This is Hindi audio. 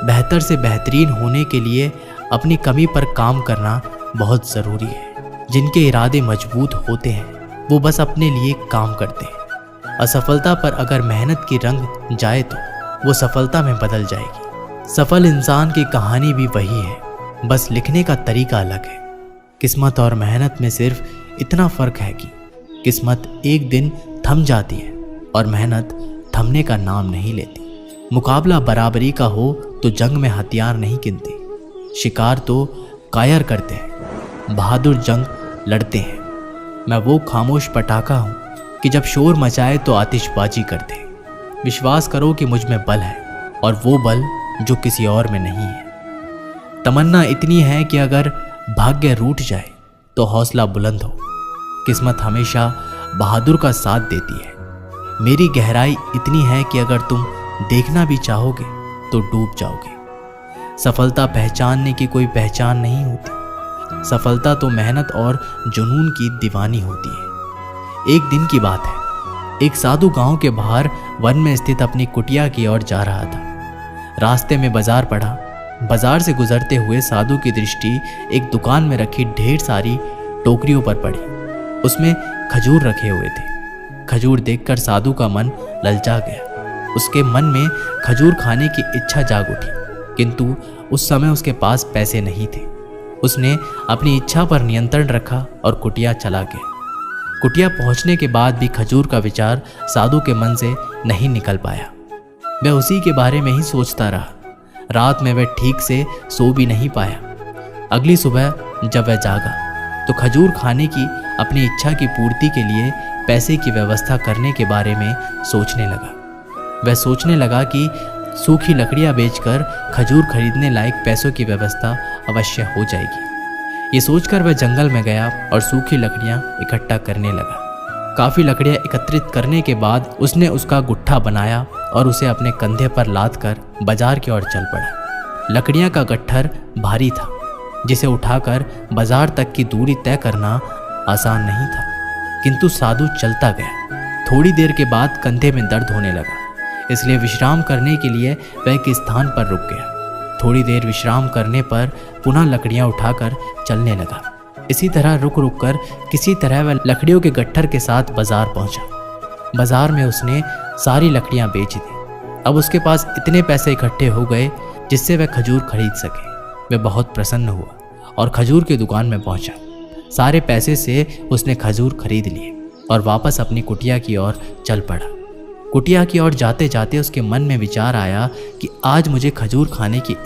बेहतर से बेहतरीन होने के लिए अपनी कमी पर काम करना बहुत ज़रूरी है। जिनके इरादे मजबूत होते हैं वो बस अपने लिए काम करते हैं। असफलता पर अगर मेहनत की रंग जाए तो वो सफलता में बदल जाएगी। सफल इंसान की कहानी भी वही है, बस लिखने का तरीका अलग है। किस्मत और मेहनत में सिर्फ इतना फ़र्क है कि किस्मत एक दिन थम जाती है और मेहनत थमने का नाम नहीं लेती। मुकाबला बराबरी का हो तो जंग में हथियार नहीं गिनते, शिकार तो कायर करते हैं, बहादुर जंग लड़ते हैं। मैं वो खामोश पटाखा हूँ कि जब शोर मचाए तो आतिशबाजी करते हैं। विश्वास करो कि मुझ में बल है और वो बल जो किसी और में नहीं है। तमन्ना इतनी है कि अगर भाग्य रूठ जाए तो हौसला बुलंद हो। किस्मत हमेशा बहादुर का साथ देती है। मेरी गहराई इतनी है कि अगर तुम देखना भी चाहोगे तो डूब जाओगे। सफलता पहचानने की कोई पहचान नहीं होती। सफलता तो मेहनत और जुनून की दीवानी होती है। एक दिन की बात है, एक साधु गांव के बाहर वन में स्थित अपनी कुटिया की ओर जा रहा था। रास्ते में बाजार पड़ा। बाजार से गुजरते हुए साधु की दृष्टि एक दुकान में रखी ढेर सारी टोकरियों पर पड़ी। उसमें खजूर रखे हुए थे। खजूर देखकर साधु का मन ललचा गया। उसके मन में खजूर खाने की इच्छा जाग उठी, किंतु उस समय उसके पास पैसे नहीं थे। उसने अपनी इच्छा पर नियंत्रण रखा और कुटिया चला गया। कुटिया पहुंचने के बाद भी खजूर का विचार साधु के मन से नहीं निकल पाया। वह उसी के बारे में ही सोचता रहा। रात में वह ठीक से सो भी नहीं पाया। अगली सुबह जब वह जागा तो खजूर खाने की अपनी इच्छा की पूर्ति के लिए पैसे की व्यवस्था करने के बारे में सोचने लगा। वह सोचने लगा कि सूखी लकड़ियां बेचकर खजूर खरीदने लायक पैसों की व्यवस्था अवश्य हो जाएगी। ये सोचकर वह जंगल में गया और सूखी लकड़ियां इकट्ठा करने लगा। काफ़ी लकड़ियां एकत्रित करने के बाद उसने उसका गुट्ठा बनाया और उसे अपने कंधे पर लाद कर बाजार की ओर चल पड़ा। लकड़ियां का गट्ठर भारी था, जिसे उठाकर बाजार तक की दूरी तय करना आसान नहीं था, किंतु साधु चलता गया। थोड़ी देर के बाद कंधे में दर्द होने लगा, इसलिए विश्राम करने के लिए वह एक स्थान पर रुक गया। थोड़ी देर विश्राम करने पर पुनः लकड़ियां उठाकर चलने लगा। इसी तरह रुक रुक कर किसी तरह वह लकड़ियों के गट्ठर के साथ बाजार पहुंचा। बाजार में उसने सारी लकड़ियां बेच दी। अब उसके पास इतने पैसे इकट्ठे हो गए जिससे वह खजूर खरीद सके। वह बहुत प्रसन्न हुआ और खजूर की दुकान में पहुंचा। सारे पैसे से उसने खजूर खरीद लिए और वापस अपनी कुटिया की ओर चल पड़ा। कुटिया की ओर जाते जाते उसके मन में विचार आया कि आज मुझे खजूर खाने की